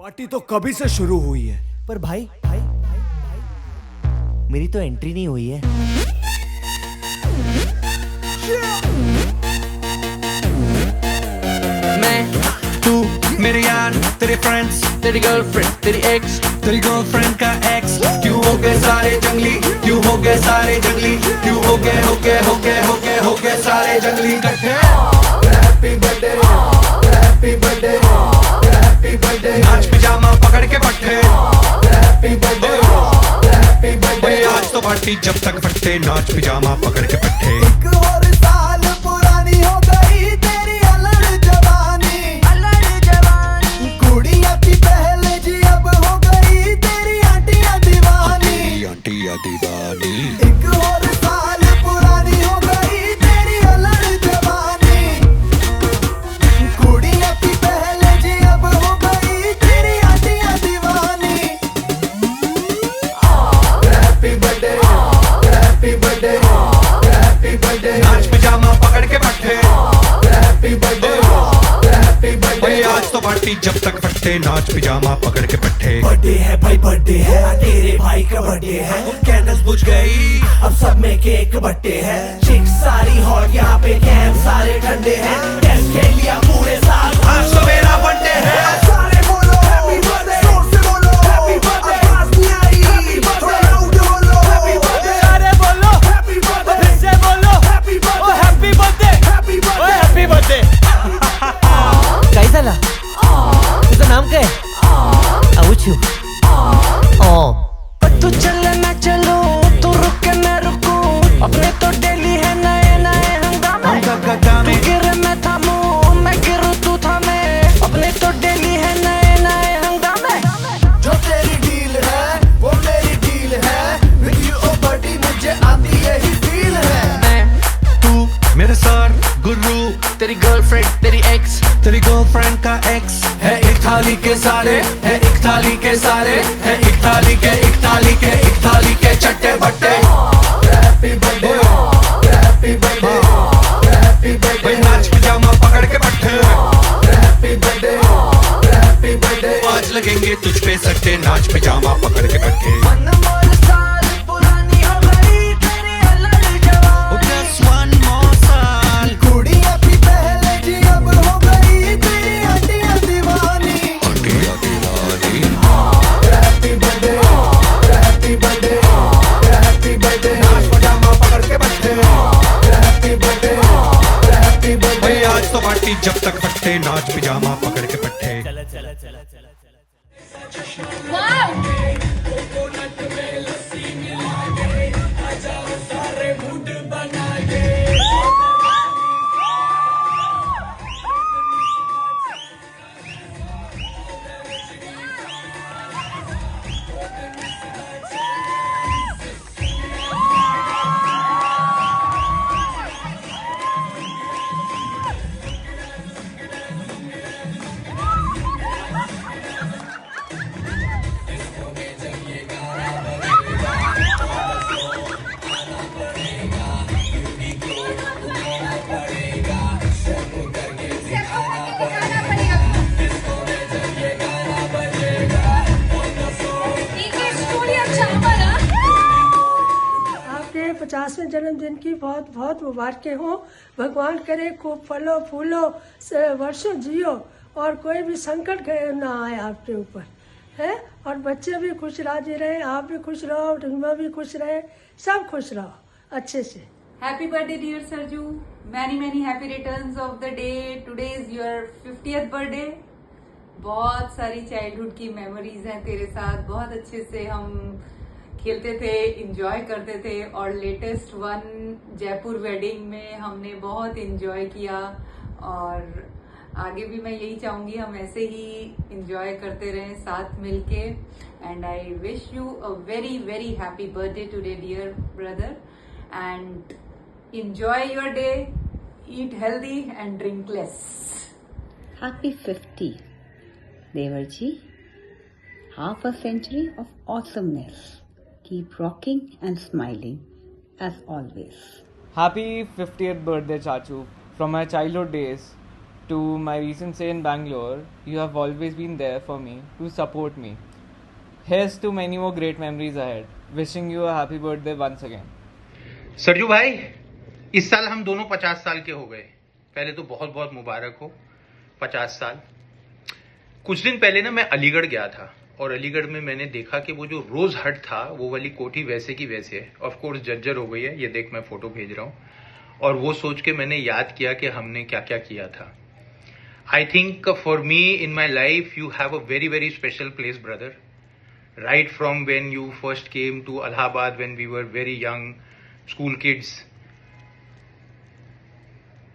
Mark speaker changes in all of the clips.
Speaker 1: Party तो कभी से शुरू हुई है।
Speaker 2: पर भाई भाई भाई भाई मेरी तो एंट्री नहीं हुई है।
Speaker 3: मैं तू मेरे यार तेरे फ्रेंड्स तेरी गर्लफ्रेंड तेरी एक्स तेरी गर्लफ्रेंड का एक्स क्यों हो गए सारे जंगली क्यों हो गए सारे जंगली क्यों हो गए सारे जंगली इकट्ठे happy birthday happy birthday happy birthday नाच पिजामा पकड़ के पट्टे हैप्पी बर्थडे आज तो पार्टी जब तक फटते नाच पिजामा पकड़ के पट्टे
Speaker 4: एक और साल पुरानी हो गई तेरी अलग जवानी कुड़िया थी पहले जी अब हो गई तेरी आंटियां दीवानी
Speaker 3: आंटियां दीवानी
Speaker 4: एक और साल पुरानी हो गई तेरी अलग जवानी कुड़िया थी पहले जी अब हो गई तेरी आंटियां दीवानी happy birthday happy birthday happy birthday
Speaker 3: नाच पिजामा पकड़ के पट्टे
Speaker 4: हैप्पी बर्थडे
Speaker 3: आज तो पार्टी जब तक फटते नाच पिजामा पकड़ के पट्टे
Speaker 1: बर्थडे है भाई, बर्थडे है, तेरे भाई का बर्थडे है।
Speaker 3: कैंडल्स बुझ गई
Speaker 1: अब सब में केक बट्टे है। चिक सारी हॉट, यहाँ पे कैंप सारे ठंडे हैं। टेस्ट खेल लिया पूरे साल,
Speaker 3: आज तो मेरा बर्थडे है
Speaker 4: सारे बोलो हैप्पी बर्थडे जोर से बोलो हैप्पी बर्थडे आवाज नहीं आई हैप्पी बर्थडे लाउड बोलो हैप्पी बर्थडे
Speaker 5: अरे बोलो
Speaker 4: हैप्पी बर्थडे
Speaker 5: फिर से बोलो
Speaker 4: हैप्पी
Speaker 5: ओ
Speaker 4: बर्थडे
Speaker 5: हैप्पी बर्थडे
Speaker 4: हैप्पी
Speaker 5: ओ
Speaker 4: बर्थडे
Speaker 5: हैप्पी बर्थडे
Speaker 2: कैसा ला तुझा नाम क्या है? अवुचू
Speaker 3: तू चले मैं चलूं तू रुके मैं रुकूं अपने तो डेली है नए नए हंगामे तू गिरे मैं थामूं मैं गिरूं तू थामे अपने तो डेली है नए नए हंगामे
Speaker 4: जो तेरी डील है वो मेरी डील है विद यू ओ बडी मुझे आती यही फील है
Speaker 3: मैं तू मेरे सर गुरु तेरी गर्लफ्रेंड तेरी एक्स तेरी गर्लफ्रेंड का एक्स है एक थाली के सारे है एक थाली के सारे है एक थाली के चट्टे बट्टे
Speaker 4: happy birthday happy birthday happy birthday
Speaker 3: नाच पिजामा पकड़ के पट्टे
Speaker 4: हैप्पी बर्थडे हैप्पी बर्थडे
Speaker 3: आज लगेंगे तुझ पे सट्टे नाच पिजामा पकड़ के पट्टे
Speaker 4: अनमोल साल पुरानी हो गई तेरी अलग जवानी
Speaker 3: Just one more साल
Speaker 4: कुड़िया थी पहले जी अब हो गई तेरी आंटियां दीवानी
Speaker 3: आंटियां दीवानी
Speaker 4: happy birthday happy birthday happy birthday
Speaker 3: नाच पिजामा पकड़ के पट्टे
Speaker 4: हैप्पी बर्थडे हैप्पी बर्थडे
Speaker 3: आज तो पार्टी जब तक फटते नाच पिजामा पकड़ के पट्टे
Speaker 6: आपके 50वें जन्मदिन की बहुत बहुत मुबारकें हो। भगवान करे खूब फलो फूलो वर्षों जियो और कोई भी संकट ना आए आपके ऊपर है। और बच्चे भी खुश राजी रहे, आप भी खुश रहो, रीमा भी खुश रहे, सब खुश रहो अच्छे से।
Speaker 7: Happy birthday dear Sarju. Many happy returns of the day. Today is your 50th birthday. बहुत सारी चाइल्डहुड की मेमोरीज हैं तेरे साथ। बहुत अच्छे से हम खेलते थे, एंजॉय करते थे और लेटेस्ट वन जयपुर वेडिंग में हमने बहुत एंजॉय किया और आगे भी मैं यही चाहूंगी हम ऐसे ही एंजॉय करते रहें साथ मिलके। And I wish you a very happy birthday today dear brother and enjoy your day, eat healthy and drink less.
Speaker 8: Happy 50, Devarji. Half a century of awesomeness. Keep rocking and smiling as always.
Speaker 5: Happy 50th birthday Chachu from my childhood days to my recent stay in Bangalore, you have always been there for me to support me. Here's to many more great memories ahead. Wishing you a happy birthday once again.
Speaker 9: Sarju भाई, इस साल हम दोनों 50 साल के हो गए। पहले तो बहुत बहुत मुबारक हो 50 साल। कुछ दिन पहले ना मैं अलीगढ़ गया था और अलीगढ़ में मैंने देखा कि वो जो रोज हट था वो वाली कोठी वैसे की वैसे है। ऑफ कोर्स जर्जर हो गई है, ये देख मैं फोटो भेज रहा हूँ। और वो सोच के मैंने याद किया कि हमने क्या क्या किया था। I think for me in my life you have a very very special place brother. Right from when you first came to Allahabad when we were very young school kids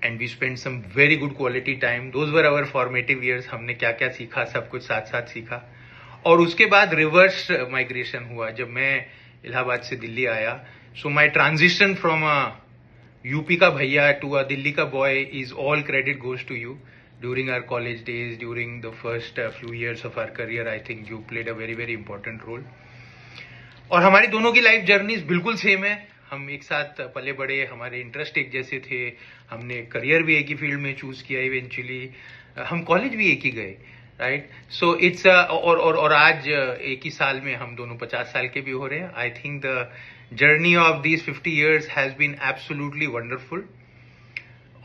Speaker 9: and we spent some very good quality time. Those were our formative years. हमने क्या क्या सीखा, सब कुछ साथ साथ सीखा। और उसके बाद रिवर्स माइग्रेशन हुआ जब मैं इलाहाबाद से दिल्ली आया। So my transition from a UP का भैया टू अ दिल्ली का boy is all credit goes to you. During our college days, during the first few years of our career, I think you played a very very important role. और हमारी दोनों की life journeys बिल्कुल same है। हम एक साथ पले बड़े, हमारे इंटरेस्ट एक जैसे थे, हमने करियर भी एक ही फील्ड में चूज किया इवेंचुअली, हम कॉलेज भी एक ही गए, राइट। सो इट्स और आज एक ही साल में हम दोनों 50 साल के भी हो रहे हैं। I think the journey of these 50 years has been absolutely wonderful.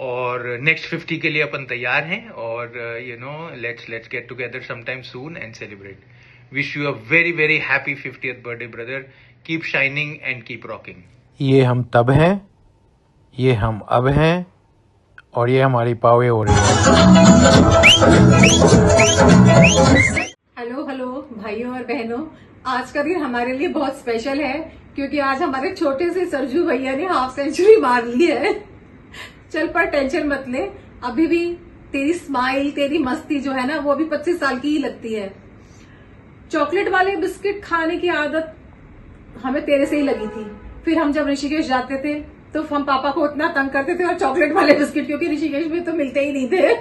Speaker 9: और नेक्स्ट 50 के लिए अपन तैयार हैं और you know let's get together sometime soon and celebrate. Wish you a very very happy 50th birthday brother. Keep shining and keep rocking.
Speaker 10: ये हम तब हैं, ये हम अब हैं और ये हमारी पावे हो रही है।
Speaker 11: हेलो हेलो भाइयों और बहनों, आज का दिन हमारे लिए बहुत स्पेशल है क्योंकि आज हमारे छोटे से सरजू भैया ने हाफ सेंचुरी मार ली है। चल पर टेंशन मत ले, अभी भी तेरी स्माइल, तेरी मस्ती जो है ना वो भी 25 साल की ही लगती है। चॉकलेट वाले बिस्किट खाने की आदत हमें तेरे से ही लगी थी। फिर हम जब ऋषिकेश जाते थे तो हम पापा को इतना तंग करते थे और चॉकलेट वाले बिस्किट, क्योंकि ऋषिकेश में तो मिलते ही नहीं थे।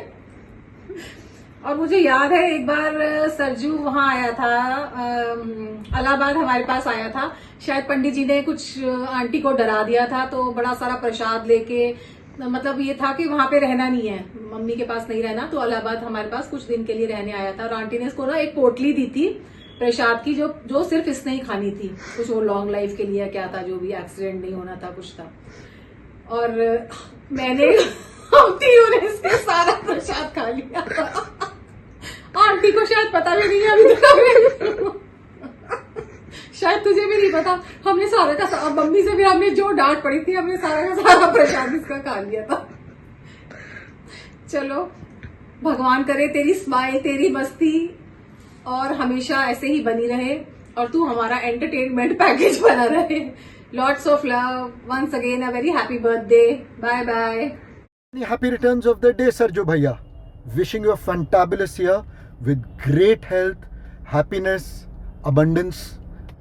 Speaker 11: और मुझे याद है एक बार सरजू वहां आया था, इलाहाबाद हमारे पास आया था। शायद पंडित जी ने कुछ आंटी को डरा दिया था, तो बड़ा सारा प्रसाद लेके, मतलब ये था कि वहां पे रहना नहीं है, मम्मी के पास नहीं रहना, तो इलाहाबाद हमारे पास कुछ दिन के लिए रहने आया था। और आंटी ने इसको ना एक पोटली दी थी प्रसाद की, जो सिर्फ इसने ही खानी थी। कुछ वो लॉन्ग लाइफ के लिए क्या था, जो भी एक्सीडेंट नहीं होना था, कुछ था। और मैंने तीनों ने इसके सारा प्रसाद खा लिया। आंटी को शायद पता भी नहीं है अभी तक। शायद तुझे भी नहीं पता, हमने सारा का सारा, मम्मी से भी हमने जो डांट पड़ी थी, हमने सारा का सारा प्रसाद इसका खा लिया था। चलो, भगवान करे तेरी स्माइल, तेरी मस्ती और हमेशा ऐसे ही बनी रहे और तू हमारा एंटरटेनमेंट पैकेज बना रहे। Lots of love, once again a very happy birthday, bye bye.
Speaker 4: Happy returns of the day, Sarju Bhaiya. Wishing you a fantabulous year with great health, happiness, abundance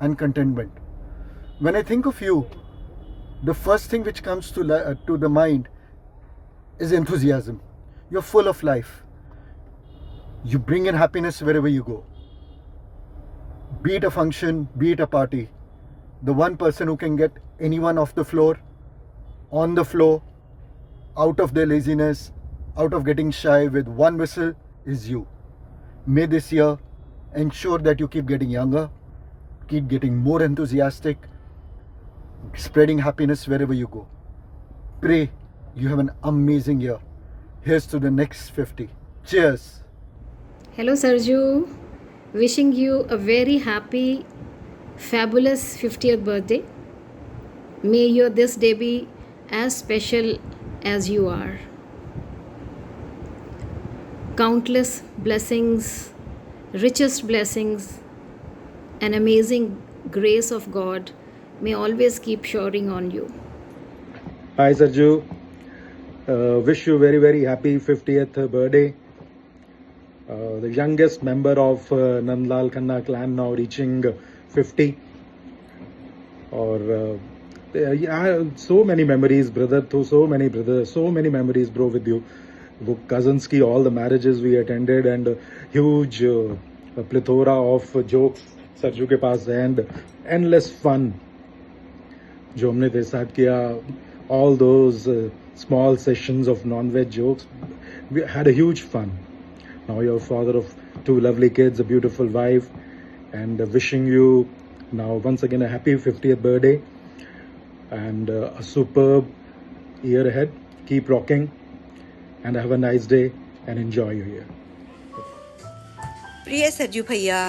Speaker 4: and contentment. When I think of you, the first thing which comes to the mind is enthusiasm. You're full of life. You bring in happiness wherever you go. Be it a function, be it a party. The one person who can get anyone off the floor, on the floor, out of their laziness, out of getting shy with one whistle is you. May this year ensure that you keep getting younger, keep getting more enthusiastic, spreading happiness wherever you go. Pray you have an amazing year. Here's to the next 50. Cheers.
Speaker 12: Hello Sarju, wishing you a very happy, fabulous 50th birthday. May your this day be as special as you are. Countless blessings, richest blessings, and amazing grace of God may always keep showering on you.
Speaker 13: Hi Sarju, wish you very very happy 50th birthday. The youngest member of Nandlal Khanna clan, now reaching 50. Or so many memories brother, so many memories bro with you. वो cousins की all the marriages we attended and huge plethora of jokes Sarju के पास and endless fun जो हमने तेरे साथ किया, all those small sessions of non-veg jokes, we had a huge fun. Now you're a father of 2 lovely kids, a beautiful wife, and wishing you now once again a happy 50th birthday and a superb year ahead. Keep rocking and have a nice day and enjoy your year.
Speaker 8: प्रिय सरजू भैया,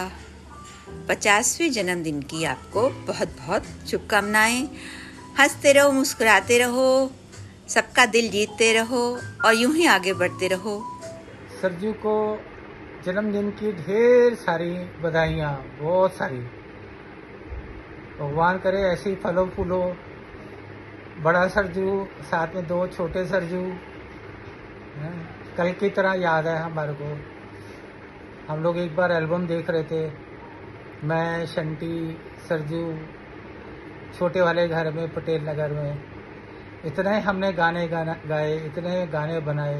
Speaker 8: 50वें जन्मदिन की आपको बहुत बहुत शुभकामनाएं। हंसते रहो, मुस्कुराते रहो, सबका दिल जीतते रहो और यूं ही आगे बढ़ते रहो।
Speaker 14: सरजू को जन्मदिन की ढेर सारी बधाइयाँ, बहुत सारी। भगवान करे ऐसे ही फलो फूलो। बड़ा सरजू साथ में 2 छोटे सरजू, कल की तरह याद है हमारे को। हम लोग एक बार एल्बम देख रहे थे, मैं, शंटी, सरजू, छोटे वाले घर में पटेल नगर में। इतने हमने गाने गाए, इतने गाने बनाए,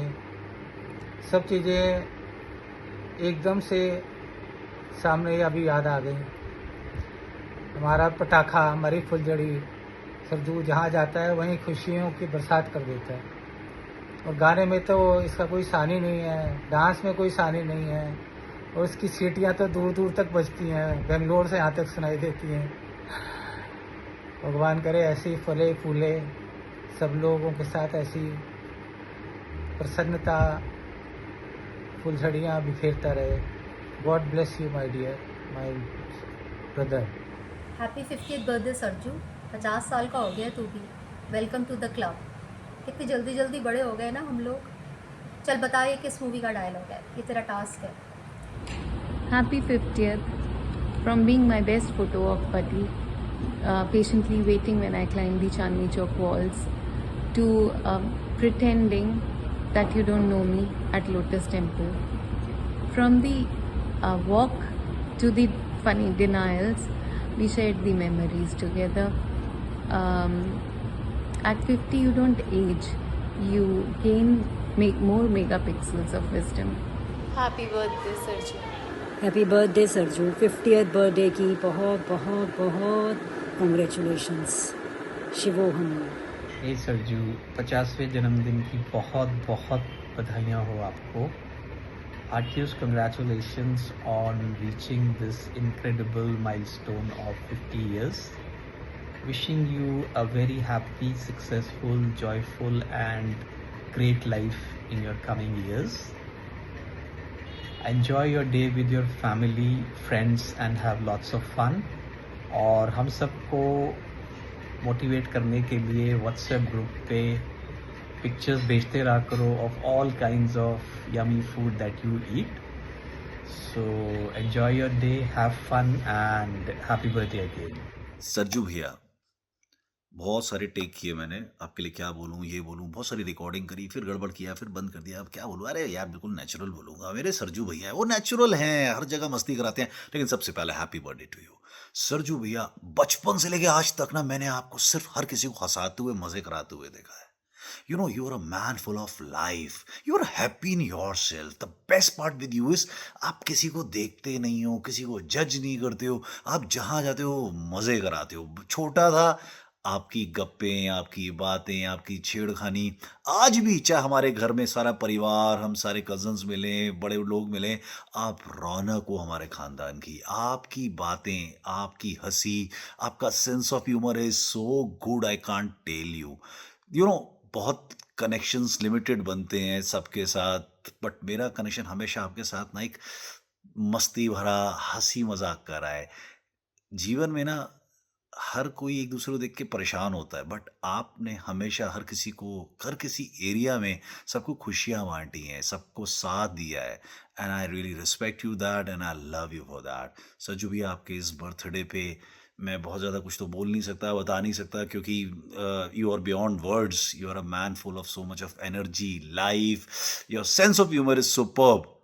Speaker 14: सब चीज़ें एकदम से सामने अभी याद आ गई। हमारा पटाखा, हमारी फुलझड़ी, सरजू जहाँ जाता है वहीं खुशियों की बरसात कर देता है। और गाने में तो इसका कोई सानी नहीं है, डांस में कोई सानी नहीं है, और इसकी सीटियाँ तो दूर दूर तक बजती हैं, बेंगलोर से यहाँ तक सुनाई देती हैं। भगवान करे ऐसे ही फले फूले, सब लोगों के साथ ऐसी प्रसन्नता, फुलझड़ियाँ बिखेरता रहे। God bless you my dear, my brother.
Speaker 15: Happy 50th birthday Sarju. 50 साल का हो गया तू भी। Welcome to the club. कितनी जल्दी जल्दी बड़े हो गए ना हम लोग। चल बता ये किस मूवी का डायलॉग है, ये तेरा टास्क है।
Speaker 16: Happy 50th. From being my best photo of Buddy, patiently waiting when I climb the Chandni Chowk walls, to pretending that you don't know me at Lotus Temple. From the walk to the funny denials, we shared the memories together. At 50 you don't age, you gain more megapixels of wisdom.
Speaker 17: Happy birthday Sergio.
Speaker 18: Happy birthday Sarju. 50th birthday की बहुत बहुत बहुत congratulations. शिवोहम।
Speaker 19: हे सरजू, 50वें जन्मदिन की बहुत बहुत बधाइयाँ हो आपको। Heartiest congratulations on reaching this incredible milestone of 50 years. Wishing you a very happy, successful, joyful and great life in your coming years. Enjoy your day with your family, friends and have lots of fun. और हम सबको motivate करने के लिए WhatsApp group पे pictures भेजते रहा करो of all kinds of yummy food that you eat. So enjoy your day, have fun and happy birthday again.
Speaker 20: Sarju भैया, बहुत सारे टेक किए मैंने आपके लिए, क्या बोलूँ, ये बोलूँ, बहुत सारी रिकॉर्डिंग करी, फिर गड़बड़ किया, फिर बंद कर दिया। अब क्या बोलूँ, अरे यार बिल्कुल नेचुरल बोलूँगा। मेरे सरजू भैया हैं, वो नेचुरल हैं, हर जगह मस्ती कराते हैं। लेकिन सबसे पहले happy birthday to you Sarju भैया। बचपन से लेके आज तक ना मैंने आपको सिर्फ हर किसी को हंसाते हुए, मजे कराते हुए देखा है। You know, you are a man full of life. You are happy in yourself. The best part with you is आप किसी को देखते नहीं हो, किसी को जज नहीं करते हो, आप जहाँ जाते हो मजे कराते हो। छोटा था, आपकी गप्पें, आपकी बातें, आपकी छेड़खानी आज भी, चाहे हमारे घर में सारा परिवार, हम सारे कजन्स मिले, बड़े लोग मिले, आप रौनक हो हमारे खानदान की। आपकी बातें, आपकी हंसी, आपका sense of humour is so good, I can't tell you. You know, बहुत कनेक्शंस लिमिटेड बनते हैं सबके साथ, बट मेरा कनेक्शन हमेशा आपके साथ ना एक मस्ती भरा, हंसी मजाक का रहा है। जीवन में ना हर कोई एक दूसरे को देख के परेशान होता है, बट आपने हमेशा हर किसी को, हर किसी एरिया में सबको खुशियाँ बांटी हैं, सबको साथ दिया है। And I really respect you that and I love you for that. Saju भी आपके इस बर्थडे पे मैं बहुत ज़्यादा कुछ तो बोल नहीं सकता, बता नहीं सकता, क्योंकि you are beyond words. You are a man full of so much of energy, life, your sense of humour is superb.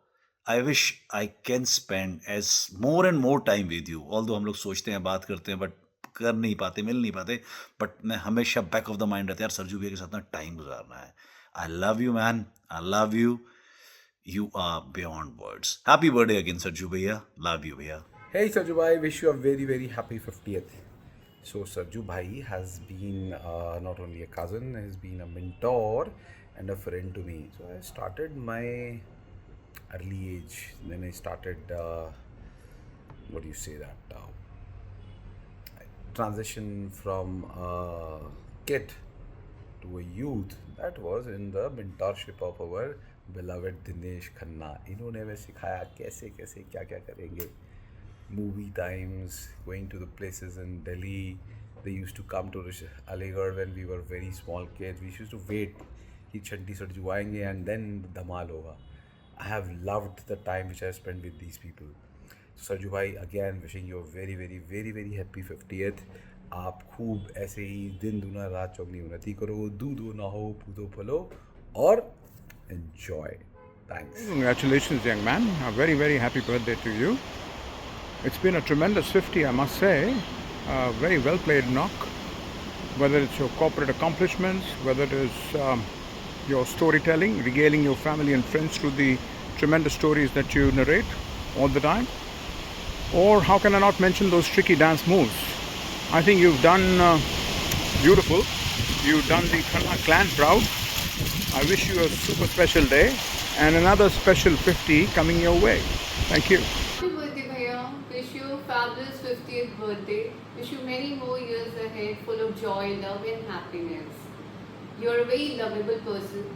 Speaker 20: I wish I can spend as more and more time with you. Although हम लोग सोचते हैं, बात करते हैं, but कर नहीं पाते, मिल नहीं पाते, बट मैं हमेशा बैक ऑफ द माइंड रहता है यार, सरजू भैया के साथ ना टाइम गुजारना है। I love you man, I love you, you are beyond words. Happy birthday again Sarju भैया, लव यू भैया।
Speaker 21: Hey Sarju bhai, wish you a very very happy 50th. So Sarju bhai has been not only a cousin, has been a mentor and a friend to me. So I started my early age. Then I started, what do you say that? Transition from a kid to a youth. That was in the mentorship of our beloved Dinesh Khanna. इन्होंने हमें सिखाया कैसे कैसे क्या क्या करेंगे. Movie times, going to the places in Delhi. They used to come to Aligarh when we were very small kids. We used to wait कि छंटी सरजू आएंगे and then धमाल होगा. I have loved the time which I spent with these people. Sarju भाई, again wishing you a very very very very happy 50th. आप खूब ऐसे ही दिन दूना रात चौगनी उन्नति करो, दूधो ना हो पूतो फलो और enjoy. Thanks.
Speaker 1: Congratulations, young man. A very very happy birthday to you. It's been a tremendous 50, I must say. Very well played knock. Whether it's your corporate accomplishments, whether it is your storytelling, regaling your family and friends through the tremendous stories that you narrate all the time, or how can I not mention those tricky dance moves? I think you've done beautiful. You've done the Khanna clan proud. I wish you a super special day and another special 50 coming your way. Thank you.
Speaker 16: Happy birthday, Bhaiya. Wish you a fabulous 50th birthday. Wish you many more years ahead full of joy, love and happiness. You're a very lovable person.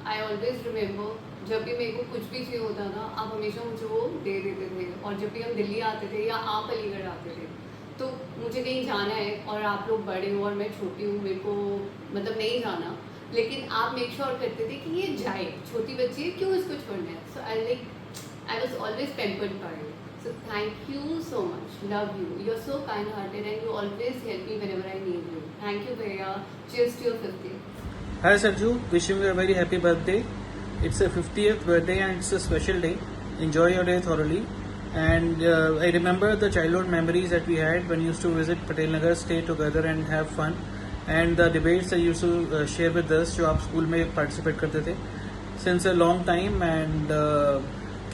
Speaker 16: I always remember जब भी मेरे को कुछ भी चाहिए होता था, आप हमेशा मुझे वो दे देते थे. और जब भी हम दिल्ली आते थे या आप अलीगढ़ आते थे, तो मुझे कहीं जाना है और आप लोग बड़े हो और मैं छोटी हूँ, मेरे को मतलब नहीं जाना, लेकिन आप मेक श्योर करते थे कि ये जाए, छोटी बच्ची है, क्यों इसको छोड़ना है. सो I was always pampered by you. So thank you so much. Love you. You're so kind-hearted and you always help me whenever I need you. Thank you, Bhaiya. Cheers to your 50th.
Speaker 22: Hi Sarju, wishing you a very happy birthday. It's a 50th birthday and it's a special day. Enjoy your day thoroughly. And I remember the childhood memories that we had when we used to visit Patel Nagar, stay together and have fun. And the debates that you used to share with us, जो आप school में participate करते थे. Since a long time, and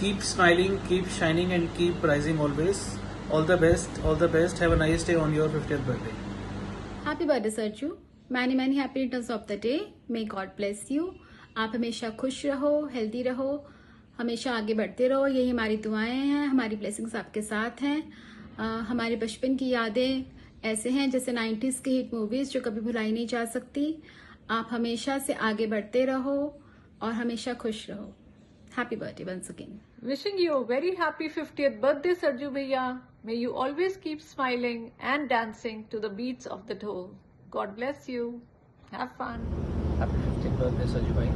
Speaker 22: keep smiling, keep shining and keep rising always. All the best, all the best. Have a nice day on your 50th birthday.
Speaker 12: Happy birthday, Sarju. Many happy returns of the day. May God bless you. आप हमेशा खुश रहो, healthy रहो, हमेशा आगे बढ़ते रहो. यही हमारी दुआएं हैं, हमारी ब्लेसिंग्स आपके साथ हैं. हमारे बचपन की यादें ऐसे हैं जैसे 90s की हिट मूवीज जो कभी भुलाई नहीं जा सकती. आप हमेशा से आगे बढ़ते रहो और हमेशा खुश रहो. Happy birthday once again.
Speaker 11: Wishing you a very happy 50th birthday, Sarju Bhaiya. May you always keep smiling and dancing to the beats of the dhol. God bless you. Have fun.
Speaker 23: Happy 50th birthday, Sarju Bhai.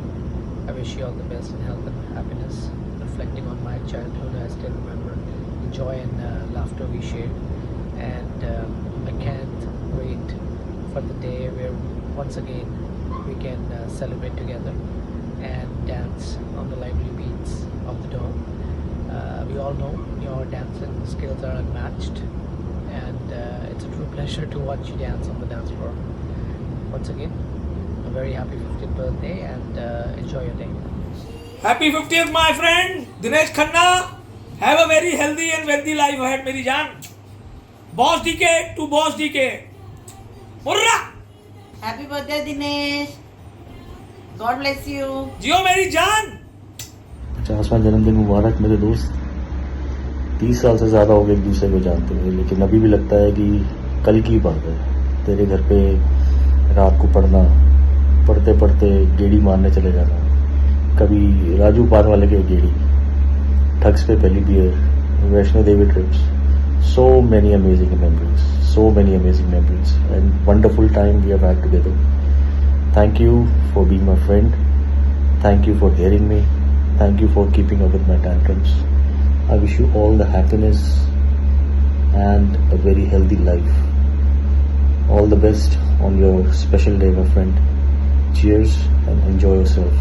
Speaker 23: I wish you all the best in health and happiness. Reflecting on my childhood, I still remember the joy and laughter we shared. And I can't wait for the day where once again we can celebrate together and dance on the lively beats of the dawn. We all know your dancing skills are unmatched, and it's a true pleasure to watch you dance on the dance floor. Once again, a very happy 50th birthday and enjoy your day.
Speaker 24: Happy 50th, my friend Dinesh Khanna. Have a very healthy and wealthy life ahead, मेरी जान. Boss DK to Boss DK. Murrah.
Speaker 8: Happy birthday, Dinesh. God bless you.
Speaker 24: जियो मेरी जान.
Speaker 25: 50वां जन्मदिन मुबारक मेरे दोस्त. 30 साल से ज़्यादा हो गए एक दूसरे को जानते हुए, लेकिन अभी भी लगता है कि कल की बात है. तेरे घर पे रात को पढ़ते पढ़ते गेड़ी मारने चले जाना, कभी राजू पान वाले के गेड़ी, ठग्स पे पहली beer, Vaishno Devi trips. So many amazing memories and wonderful time we have had together. Thank you for being my friend. Thank you for hearing me. Thank you for keeping up with my tantrums. I wish you all the happiness and a very healthy life. All the best on your special day, my friend. Cheers and enjoy yourself.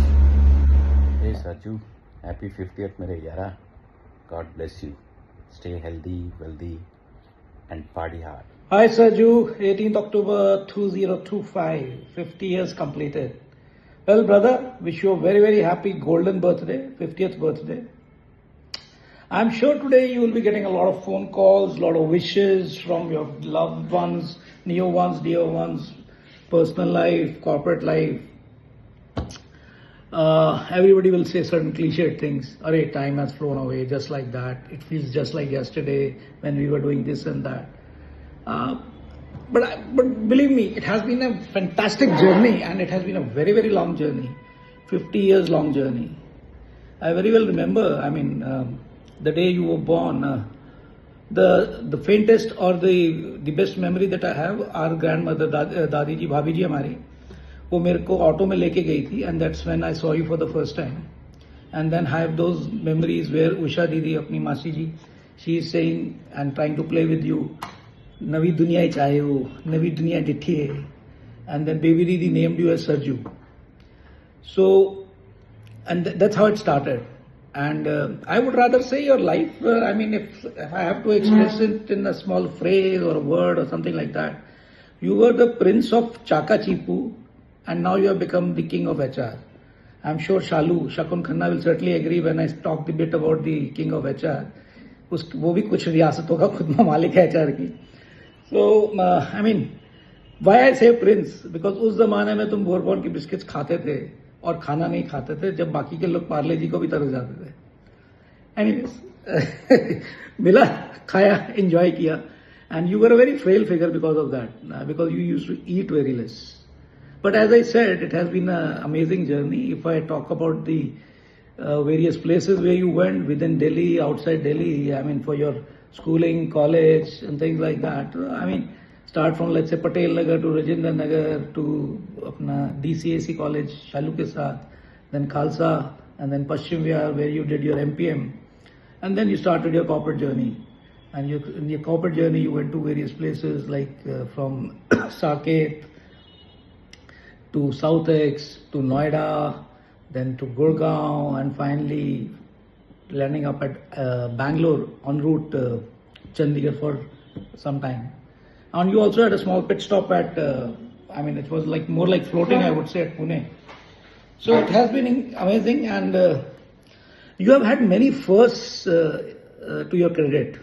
Speaker 26: Hey Sarju, happy 50th mere yara. God bless you. Stay healthy, wealthy and party hard.
Speaker 27: Hi Sarju, 18th October 2025, 50 years completed. Well brother, wish you a very very happy golden birthday, 50th birthday. I'm sure today you will be getting a lot of phone calls, a lot of wishes from your loved ones, dear ones, personal life, corporate life. everybody will say certain cliched things. Arey, time has flown away just like that. It feels just like yesterday when we were doing this and that. But believe me, it has been a fantastic journey, and it has been a very, very long journey, 50 years long journey. I very well remember, I mean, the day you were born, the faintest or the best memory that I have, our grandmother, Dadi ji, Bhabhi ji हमारी, वो मेरे को auto में लेके गई थी, and that's when I saw you for the first time. And then I have those memories where Usha Didi, अपनी मासी जी, she is saying and trying to play with you, नवी दुनिया चाहे हो, नवी दुनिया डिठी है, and then baby Didi named you as Sarju. So, and that's how it started. And I would rather say your life, I mean, if I have to express it in a small phrase or a word or something like that, you were the prince of Chaka Chipu, and now you have become the king of HR. I'm sure Shakun Khanna will certainly agree when I talked a bit about the king of HR. वो भी कुछ रियासतों का खुद मालिक है HR की. So, I mean, why I say prince? Because उस जमाने में तुम बोरबॉन की बिस्किट्स खाते थे और खाना नहीं खाते थे, जब बाकी के लोग पार्ले जी को भी तरस जाते थे. Anyways, मिला, खाया, enjoy किया, and you were a very frail figure because of that, because you used to eat very less. But as I said, it has been an amazing journey. If I talk about the various places where you went within Delhi, outside Delhi, I mean, for your schooling, college, and things like that. I mean, start from, let's say, Patel Nagar to Rajendra Nagar to apna DCAC college, Shalu ke saath, then Khalsa, and then Paschim Vihar, where you did your MPM. And then you started your corporate journey. And in your corporate journey, you went to various places like from Saket to Southex to Noida, then to Gurgaon, and finally landing up at Bangalore en route Chandigarh for some time. And you also had a small pit stop at, I mean, it was like more like floating, I would say, at Pune. So it has been amazing, and you have had many firsts to your credit.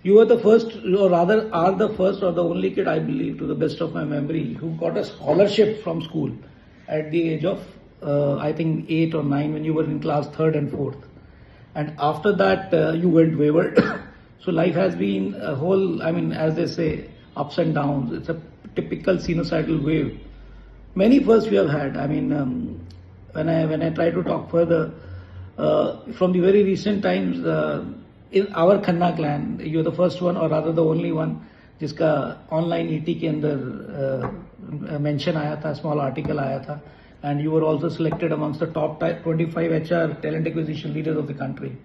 Speaker 27: You were the first, or rather are the first or the only kid, I believe, to the best of my memory, who got a scholarship from school at the age of, I think, 8 or 9, when you were in class 3rd and 4th. And after that, you went wayward. So life has been a whole, I mean, as they say, ups and downs. It's a typical sinusoidal wave. Many firsts we have had. I mean, when I try to talk further, from the very recent times, in our Khanna clan, you're the first one, or rather the only one, जिसका online ET के अंदर mention आया था, small article आया था, and you were also selected amongst the top 25 HR talent acquisition leaders of the country.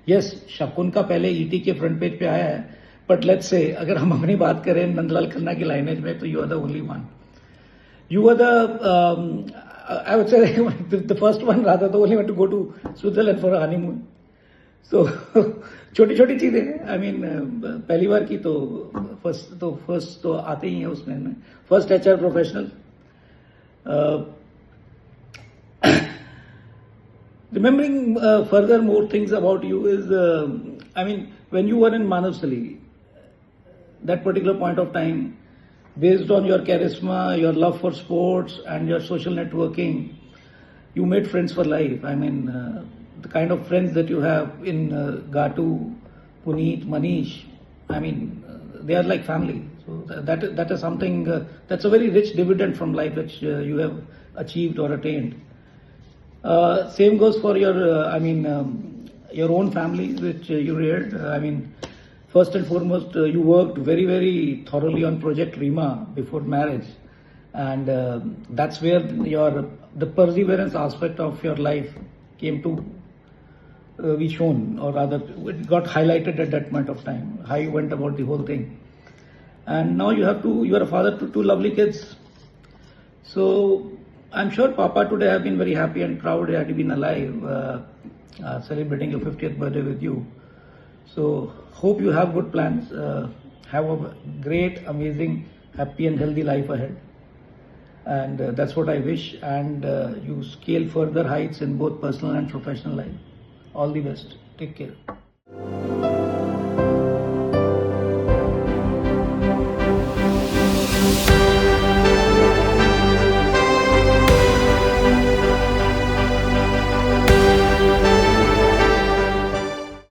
Speaker 27: Yes, शकुन का पहले ET के front page पे आया है, but let's say अगर हम अपनी बात करें नंदलाल खन्ना की lineage में, तो you are the only one. You were the, I would say, the first one, rather the only one to go to Switzerland for a honeymoon. So छोटी छोटी चीजें हैं. I mean, पहली बार की तो first तो आते ही हैं उसमें. First HR professional. Remembering further more things about you is, I mean, when you were in Manavsali, that particular point of time, based on your charisma, your love for sports, and your social networking, you made friends for life. I mean, the kind of friends that you have in Gatu, Puneet, Manish, I mean, they are like family. So that is something, that's a very rich dividend from life which you have achieved or attained. Same goes for your, I mean, your own family which you reared. I mean, first and foremost, you worked very, very thoroughly on Project Rima before marriage. And that's where the perseverance aspect of your life came to be shown, or rather it got highlighted at that point of time, how you went about the whole thing. And now you are a father to 2 lovely kids. So I'm sure Papa today have been very happy and proud that he been alive, celebrating your 50th birthday with you. So hope you have good plans, have a great, amazing, happy and healthy life ahead. And that's what I wish, and you scale further heights in both personal and professional life. All the best. Take care.